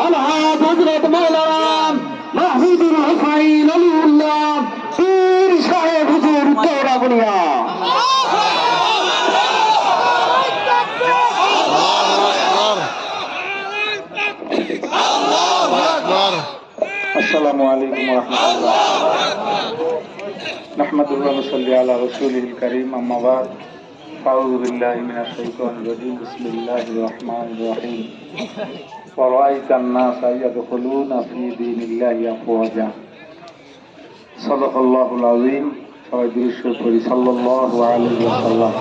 আলহাজ হযরত মাওলানা মাহমুদুল হুসাইন আলিউল্লাহ পীর সাহেব হুজুর দৌরাগুনিয়া। আসসালামু আলাইকুম ওয়া রাহমাতুল্লাহ। নাহমাদুহু ওয়া নুসাল্লি আলা রাসূলিল কারীম, আম্মা বা'দ। আউযু বিল্লাহি মিনাশ শাইতানির রাজীম। বিসমিল্লাহির রহমানির রহিম। ওয়া রাআইতান নাসা ইয়াদখুলুনা ফী দীনিল্লাহি আফওয়াজা। সাদাকাল্লাহুল আযীম। সবাই দুরূদ পড়ি সাল্লাল্লাহু আলাইহি ওয়াসাল্লাম।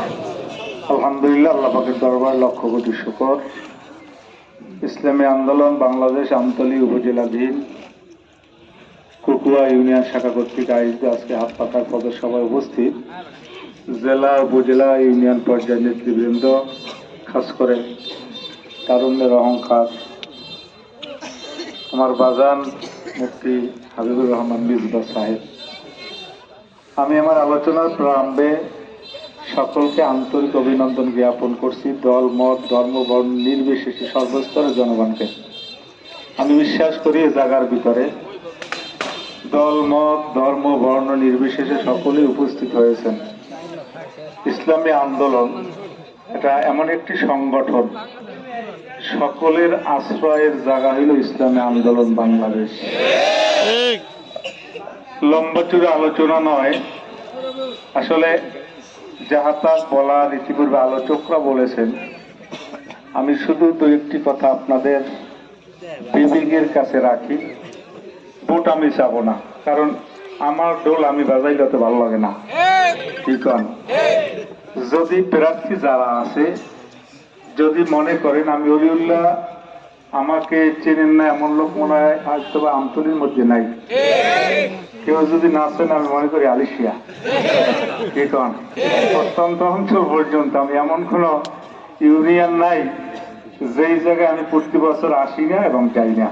আলহামদুলিল্লাহ, আল্লাহ পাকের দরবারে লক্ষ কোটি শুকর। ইসলামী আন্দোলন বাংলাদেশ আমতলী উপজেলাধীন কুকুয়া ইউনিয়ন শাখা কর্তৃক আয়োজিত আজকে হাত পাখার পদসভায় উপস্থিত জেলা উপজেলা ইউনিয়ন পর্যায়ের নেতৃবৃন্দ, খাস করে তারুণ্যের অহংকার আমার বাজান মুফতি হাবিবুর রহমান মিজবা সাহেব, আমি আমার আলোচনার প্রারম্ভে সকলকে আন্তরিক অভিনন্দন জ্ঞাপন করছি। দল, মত, ধর্ম, বর্ণ নির্বিশেষে সর্বস্তরের জনগণকে আমি বিশ্বাস করি এ জায়গার ভিতরে দল, মত, ধর্ম, বর্ণ নির্বিশেষে সকলেই উপস্থিত হয়েছেন। ইসলামী আন্দোলন এটা এমন একটি সংগঠন, সকলের আশ্রয়ের জায়গা হইল ইসলামী আন্দোলন বাংলাদেশ। লম্বা চূড়া আলোচনা নয়, আসলে যাহা বলার ইতিপূর্বে আলোচকরা বলেছেন। আমি শুধু দু একটি কথা আপনাদের বিবেকের কাছে রাখি। ভোট আমি চাবো না, কারণ আমার দল আমি বাজাইলে তো ভালো লাগে না। ঠিক আছে, যদি প্রার্থী যারা আছে যদি মনে করেন আমি অলিউল্লাহ আমাকে চেনেন না এমন লোক মনে হয় হয়তো বা আমতলির মধ্যে নাই, কেউ যদি না চেন আমি মনে করি আলিশিয়া। ঠিক আছে, প্রত্যন্ত অঞ্চল পর্যন্ত আমি এমন কোন ইউনিয়ন নাই যেই জায়গায় আমি প্রতি বছর আসি না এবং যাই না।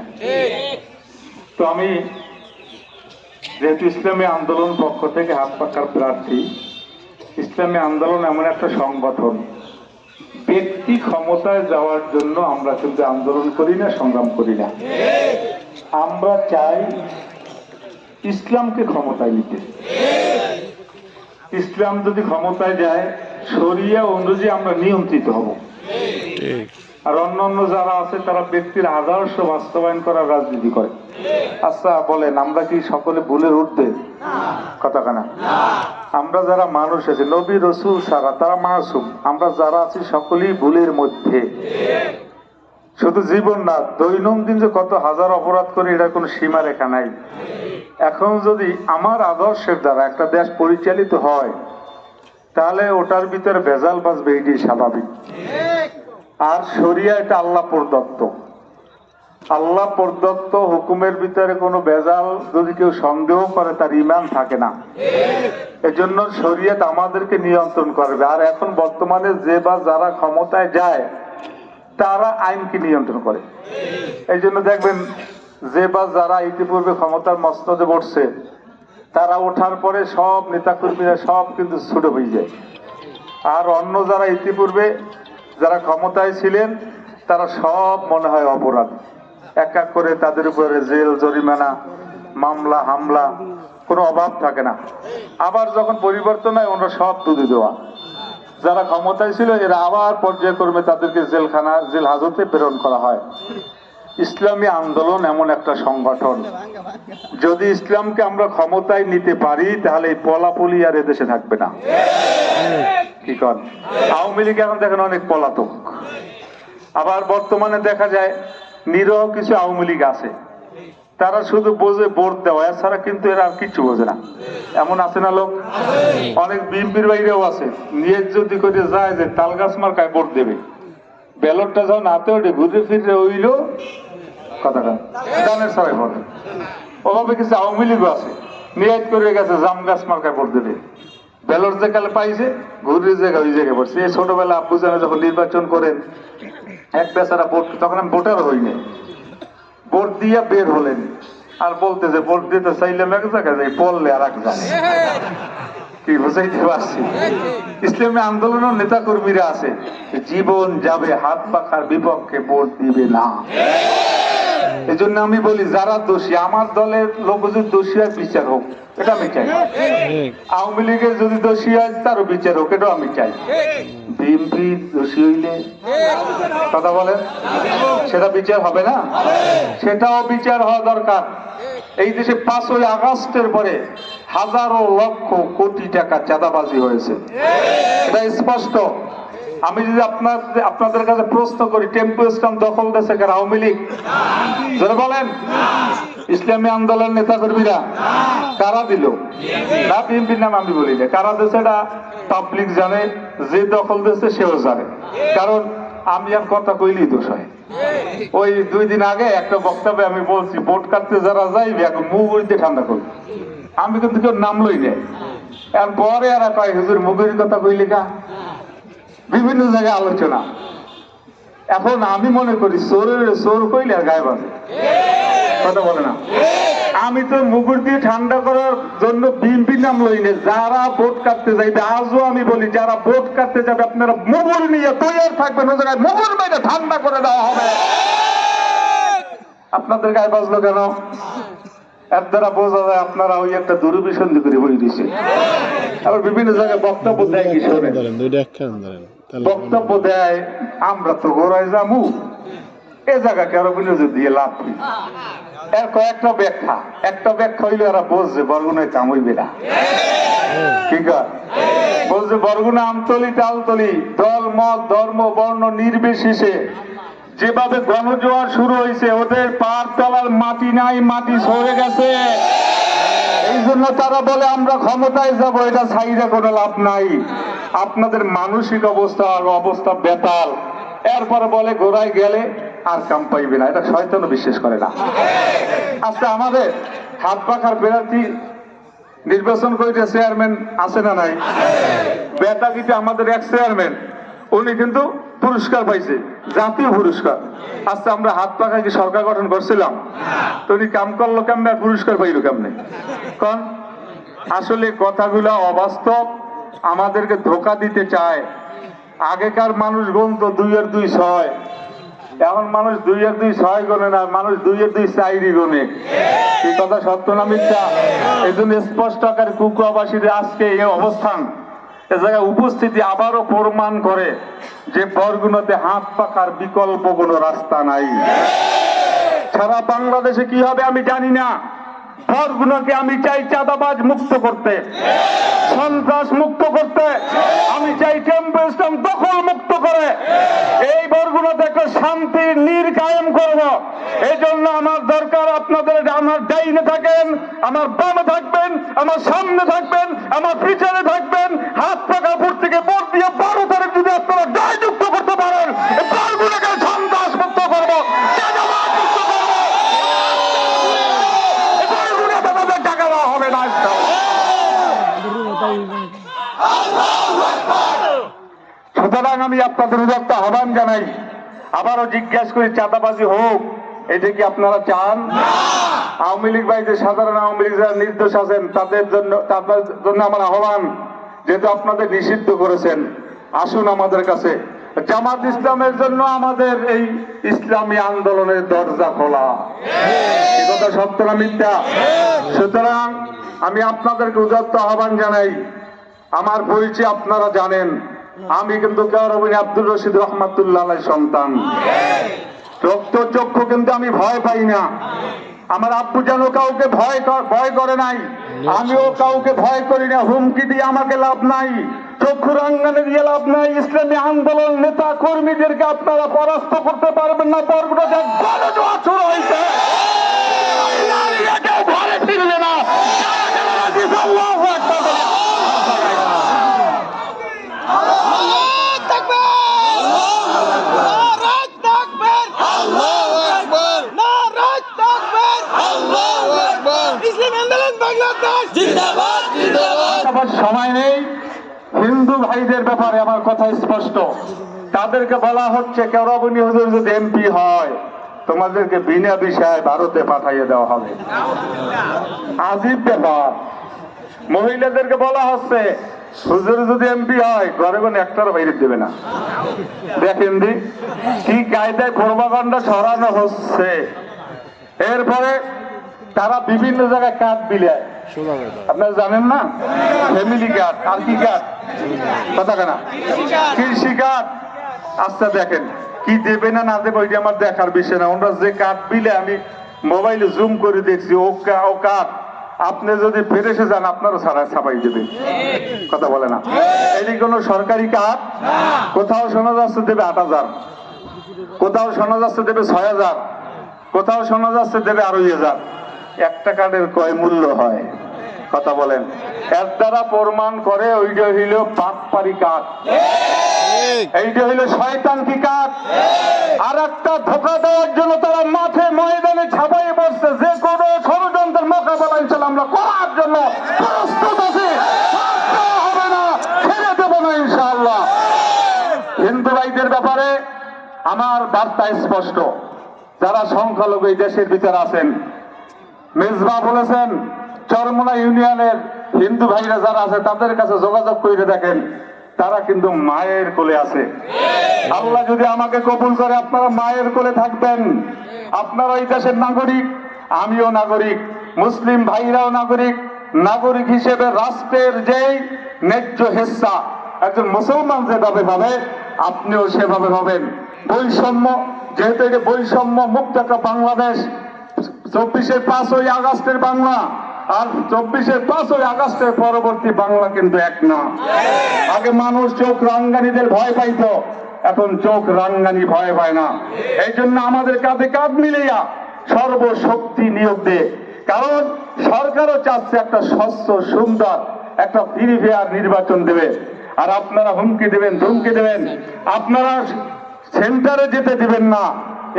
তো আমি যেহেতু ইসলামী আন্দোলন পক্ষ থেকে হাত পাখার প্রার্থী, ইসলামী আন্দোলন এমন একটা সংগঠন, ব্যক্তি ক্ষমতায় যাওয়ার জন্য আমরা কিন্তু আন্দোলন করি না, সংগ্রাম করি না। আমরা চাই ইসলামকে ক্ষমতায় নিতে। ইসলাম যদি ক্ষমতায় যায়, শরিয়া অনুযায়ী আমরা নিয়ন্ত্রিত হব। আর অন্য যারা আছে তারা ব্যক্তির আদর্শ বাস্তবায়ন করার রাজনীতি করে। আচ্ছা বলেন, আমরা কি সকলে ভুলের ঊর্ধ্বে? কথা কানা, আমরা যারা মানুষ আছে, নবী রসুল সারা তারা মাসুম, আমরা যারা আছি সকলেই ভুলের মধ্যে। শুধু জীবন না, দৈনন্দিন যে কত হাজার অপরাধ করে এটা কোনো সীমা রেখা নাই। এখন যদি আমার আদর্শের দ্বারা একটা দেশ পরিচালিত হয়, তাহলে ওটার ভিতরে ভেজাল বাজবে, এটাই স্বাভাবিক। আর শরিয়া এটা আল্লাহ প্রদত্ত, আল্লাহ প্রদত্ত হুকুমের ভিতরে কোনো ভেজাল যদি কেউ সন্দেহ করে তার ঈমান থাকে না। এজন্য শরিয়ত আমাদেরকে নিয়ন্ত্রণ করবে। আর এখন বর্তমানে যে বা যারা ক্ষমতায় যায় তারা আইনকে নিয়ন্ত্রণ করে। এই জন্য দেখবেন যে বা যারা ইতিপূর্বে ক্ষমতার মস্তদে বসছে, তারা ওঠার পরে সব নেতাকর্মীরা সব কিন্তু ছোট হয়ে যায়। আর অন্য যারা ইতিপূর্বে যারা ক্ষমতায় ছিলেন তারা সব মনে হয় অপরাধ। এক এক করে তাদের উপরে জেল, জরিমানা, মামলা, হামলা, কোনো অভাব থাকে না। আবার যখন পরিবর্তন হয় ওরা সব দুধে দেওয়া। যারা ক্ষমতায় ছিল এরা আবার পর্যায়ক্রমে তাদেরকে জেলখানা, জেল হাজতে প্রেরণ করা হয়। ইসলামী আন্দোলন এমন একটা সংগঠন, যদি ইসলামকে আমরা ক্ষমতায় নিতে পারি তাহলে এই পলাপলি আর এদেশে থাকবে না। কি কর, আওয়ামী লীগ এখন দেখেন অনেক পলাতক। আবার বর্তমানে দেখা যায় নিরহ কিছু আওয়ামী লীগ আছে, তারা শুধু বোঝে ভোট দেওয়া, এছাড়া কিন্তু এরা আর কিছু বোঝে না। এমন আছে না লোক? অনেক বিএনপির বাইরেও আছে, নিয়ে যদি করে যায় যে তালগাছ মার্কায় ভোট দেবে, ব্যালটটা যখন হাতে ওঠে ঘুরে ফিরে হইল কথাটা দানের সবাই ভোটে। ওভাবে কিছু আওয়ামী লীগও আছে, নিয়াত করে গেছে জাম গাছ মার্কায় ভোট দেবে, ব্যালট যে কালে পাইছে ঘুরে জায়গা ওই জায়গায় পড়ছে। এই ছোটবেলা আব্বু জানে যখন নির্বাচন করেন এক বেচারা ভোট, তখন আমি ভোটার হইনি, ভোট দিয়া বের হলেন আর বলতে যে ভোট দিতে চাইলাম এক জায়গায় যাই, পড়লে আর এক জায়গায়। কি বুঝাইতে পারছি? ইসলামী আন্দোলনের নেতা কর্মীরা আছে, জীবন যাবে হাত পাখার বিপক্ষে ভোট দিবে না। এই জন্য আমি বলি যারা দোষী, আমার দলের লোক যদি দোষী হয় বিচার হোক, এটা আমি চাই। আওয়ামী লীগের যদি দোষী হয় তারও বিচার হোক, এটাও আমি চাই। বিএনপি দোষী হইলে কথা বলেন, সেটা বিচার হবে না? সেটাও বিচার হওয়া দরকার। এই দেশে 5ই আগস্টের পরে হাজারো লক্ষ কোটি টাকা চাঁদাবাজি হয়েছে, এটা স্পষ্ট। আমি যদি আপনাদের কাছে প্রশ্ন করি, টেম্পো স্ট্যান্ড দখল দিয়েছে কারা? আওয়ামী লীগ? যারা বলেন ইসলামী আন্দোলন নেতা কর্মীরা। কারা দিল? না বিএনপির নাম আমি বলি না, কারা দিয়েছে এটা পাবলিক জানে, যে দখল দিয়েছে সেও জানে। কারণ আমি আর কথা কইলেই দোষ হয়। ওই 2 দিন আগে একটা বক্তব্যে আমি বলছি, ভোট কাটতে যারা যাইবে এখন মুগুরিতে ঠান্ডা করবে। আমি কিন্তু কেউ নাম লই নাই। এরপরে এরা কয় হুজুর মুগুরির কথা কইলে কা? বিভিন্ন জায়গায় আলোচনা। এখন আমি মনে করি চোর কইলে আর গায়ে বাজে, কথা বলে না। আমি তো মুগুর দিয়ে ঠান্ডা করার জন্য বিএনপির নাম লই না। যারা ভোট কাটতে যাইবে, আজও আমি বলি যারা ভোট কাটতে যাবে আপনারা মুগুর নিয়ে তৈরি থাকবেন, ওই জায়গায় মুগুর মেরে ঠান্ডা করে দেওয়া হবে। আপনাদের গায়ে বাজলো কেন? এর দ্বারা বোঝা যায় আপনারা ওই একটা দুর্বিসন্ধি করে বই দিছে। আবার বিভিন্ন জায়গায় বক্তব্য দেয়, কি শোনেন, বক্তব্য দেয় আমরা তো ঘোরায় যাবো, এ জায়গাকে আরো বিনোদন দিয়ে লাভ কি? এর কয়েকটা ব্যাখ্যা, একটা ব্যাখ্যা হইলে এরা বলছে বরগুনায় কাম হইবে না। ঠিক আছে, বলছে বরগুনা আমতলি টালতলি দল মত ধর্ম বর্ণ নির্বিশেষে যেভাবে গণজোয়ার শুরু হয়েছে, ওদের পার তলার মাটি নাই, মাটি সরে গেছে। এই জন্য তারা বলে আমরা ক্ষমতায় যাব, এটা ছাইরা কোনো লাভ নাই। আপনাদের মানসিক অবস্থা বেতাল। এরপরে বলে ঘোড়ায় গেলে আর কাম পাইবে না, এটা শয়তানও বিশ্বাস করে না। আচ্ছা, আমাদের হাত পাখার প্রার্থী নির্বাচন করে চেয়ারম্যান আছে না নাই? বেতাগিতে আমাদের এক চেয়ারম্যান, উনি কিন্তু পুরস্কার পাইছে, জাতীয় পুরস্কার। আচ্ছা, আমরা হাত পাখা কি সরকার গঠন করছিলাম? তো উনি কাম করলো কেমনে, পুরস্কার পাইলো কেমনে? কারণ আসলে কথাগুলো অবাস্তব, আমাদেরকে ধোকা দিতে চায়। আগেকার মানুষ গুনতো 2 আর 2 6, এখন মানুষ 2 আর 2 6 গোনে না, মানুষ 2 আর 2 4 গোনে। এই কথা সত্য না মিথ্যা? এই জন্য স্পষ্ট আকারে কুকুয়াবাসীদের আজকে এই অবস্থান, এ জায়গায় উপস্থিতি আবারও প্রমাণ করে যে বরগুনাতে হাত পাখার বিকল্প কোনো রাস্তা নাই। সারা বাংলাদেশে কি হবে আমি জানি না। বরগুনাকে আমি চাই চাঁদাবাজ মুক্ত করতে, সন্ত্রাস মুক্ত করতে। আমি চাই টেম্পো স্ট্যান্ড দখল মুক্ত করে এই বরগুনাতে একটা শান্তির নীড় কায়েম করব। এই জন্য আমার দরকার আপনাদের, আমার ডাইনে থাকেন, আমার বামে থাকবেন, আমার সামনে থাকবেন, আমার পিছনে থাকবেন। হাত পাকা ভোট থেকে ভোট দিয়ে 12 তারিখ যদি আপনারা জয় যুক্ত করতে পারেন, বরগুনাকে সন্ত্রাস মুক্ত করবো, চাঁদাবাজ মুক্ত করবো। টাকা দেওয়া হবে না। সুতরাং আমি আপনাদের উদাত্ত আহ্বান জানাই, আবারও জিজ্ঞাসা করি, চাঁদাবাজি হোক, এটা কি আপনারা চান? আওয়ামী লীগ ভাই, যে সাধারণ আওয়ামী লীগ যারা নির্দোষ আছেন, তাদের জন্য আমার আহ্বান, যেহেতু আপনাদের নিষিদ্ধ করেছেন, আসুন আমাদের কাছে। জামাত ইসলামের জন্য আমাদের এই ইসলামী আন্দোলনের দরজা খোলা। এ কথা সত্য না মিথ্যা? সুতরাং আমি আপনাদেরকে উদাত্ত আহ্বান জানাই। আমার পরিচয় আপনারা জানেন, আমি কিন্তু কেউরবিন আব্দুর রশিদ রহমাতুল্লাহ সন্তান। রক্তচক্ষু কিন্তু আমি ভয় পাই না। আমার আব্বু যেন কাউকে ভয় করে নাই, আমিও কাউকে ভয় করি না। হুমকি দিয়ে আমাকে লাভ নাই, চক্ষু রাঙ্গানে দিয়ে লাভ নাই। ইসলামী আন্দোলন নেতা কর্মীদেরকে আপনারা পরাস্ত করতে পারবেন না। বরগুনাতে গণজোয়ার শুরু হয়েছে, ঘরে ফিরবে না। সময় নেই। হিন্দু ভাইদের ব্যাপারে আমার কথা স্পষ্ট। তাদেরকে বলা হচ্ছে কেউরবনী হুজুর যদি এমপি হয়, তোমাদেরকে বিনা ভিসায় ভারতে পাঠিয়ে দেওয়া হবে। আজীব ব্যাপার। মহিলাদেরকে বলা হচ্ছে হুজুর যদি এমপি হয় ঘরে কোনো একটারও বাইরে দেবে না। দেখেন দি কি কায়দায় প্রোপাগান্ডা ছড়ানো হচ্ছে। এরপরে তারা বিভিন্ন জায়গায় কার্ড বিলায়, আপনারা জানেন না? ফ্যামিলি কার্ড আর কি কার্ড, কথা কেনা কৃষি কার্ড। আচ্ছা দেখেন কি দেবে না না দেবে ওইটা আমার দেখার বিষয় না। ওরা যে কার্ড বিলে আমি মোবাইলে জুম করে দেখছি, ও কার্ড আপনি যদি ফেরেসে যান আপনারও ছাপাই দেবে, কথা বলে না। এটি কোন সরকারি কার্ড? কোথাও শোনা যাচ্ছে দেবে 8,000, কোথাও শোনা যাচ্ছে দেবে 6,000, কোথাও শোনা যাচ্ছে দেবে 2,500। একটা কার্ডের কয় মূল্য হয়, কথা বলেন? এর দ্বারা প্রমাণ করে ওইটা হইল বাটপারি কার্ড, এইটা হইল শয়তানকি কার্ড। আর একটা ধোকা দেওয়ার জন্য তারা মাঠে ময়দানে ছাপাই পড়ছে। যে কোনো ষড়যন্ত্রের মোকাবেলা ইনশাআল্লাহ আমরা করার জন্য প্রস্তুত আছি, হবে না, ছেড়ে দেব না ইনশাআল্লাহ। হিন্দু ভাইদের ব্যাপারে আমার বার্তা স্পষ্ট। যারা সংখ্যালঘু এই দেশের ভিতরে আছেন, মেজবা বলেছেন চরমোনা ইউনিয়নের হিন্দু ভাইরা যারা আছে তাদের কাছে যোগাযোগ করে দেখেন, তারা কিন্তু মায়ের কোলে আছে। আল্লাহ যদি আমাকে কবুল করে আপনারা মায়ের কোলে থাকবেন। আপনারা এই দেশের নাগরিক, আমিও নাগরিক, মুসলিম ভাইরাও নাগরিক। নাগরিক হিসেবে রাষ্ট্রের যেই ন্যায্য হিস্সা একজন মুসলমান যেভাবে পাবে আপনিও সেভাবে পাবেন। বৈষম্য, যেহেতু এটা বৈষম্য মুক্ত একটা বাংলাদেশ, 24-এর 5ই আগস্টের বাংলা আর 24-এর 5ই আগস্টের পরবর্তী বাংলা কিন্তু এক না। আগে মানুষ চোখ রাঙ্গানিদের ভয় পাইত, এখন চোখ রাঙ্গানি ভয় পায় না। এই জন্য আমাদের কাঁধে কাঁধ মিলিয়া সর্বশক্তি নিয়োগ দে। কারণ সরকারও চাচ্ছে একটা স্বচ্ছ সুন্দর একটা ফ্রি ফেয়ার নির্বাচন দেবে। আর আপনারা হুমকি দেবেন, ধুমকি দেবেন, আপনারা সেন্টারে যেতে দিবেন না।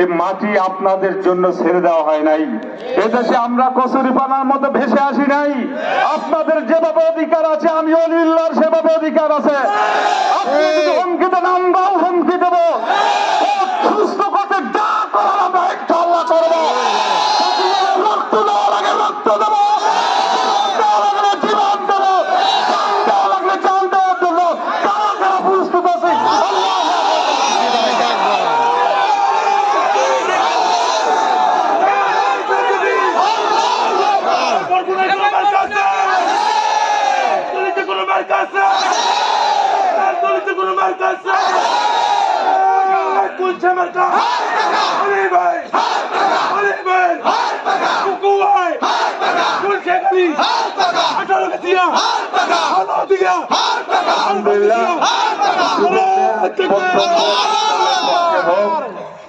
এই মাটি আপনাদের জন্য ছেড়ে দেওয়া হয় নাই। এদেশে আমরা কচুরিপানার মতো ভেসে আসি নাই। আপনাদের যেভাবে অধিকার আছে আমি অলিল্লাহর সেভাবে অধিকার আছে। আপনি যদি হুমকি দেন আমরাও হুমকি দেব। সুস্থ করতে যা করার আমরা ইনশাআল্লাহ করব। রক্ত দেওয়া লাগে রক্ত দেব, জীবন দেওয়া লাগলে জীবন দেব, জান দেওয়া লাগলে জান দেওয়ার জন্য কারা কারা প্রস্তুত আছে?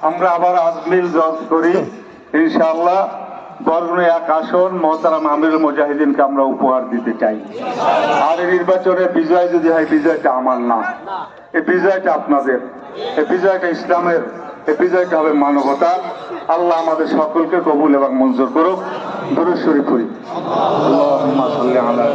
আমরা আবার আজমিল জজ করি ইনশাআল্লাহ। বরগুনা 1 আসন মোহতারাম আমিরুল মুজাহিদিনকে আমরা উপহার দিতে চাই। আর এই নির্বাচনে বিজয় যদি হয়, বিজয়টা আমার না, এই বিজয়টা আপনাদের, এই বিজয়টা ইসলামের, এই বিজয়টা হবে মানবতার। আল্লাহ আমাদের সকলকে কবুল এবং মঞ্জুর করুক। দরুদ শরীফ পড়ি। আল্লাহুম্মা সাল্লি আলা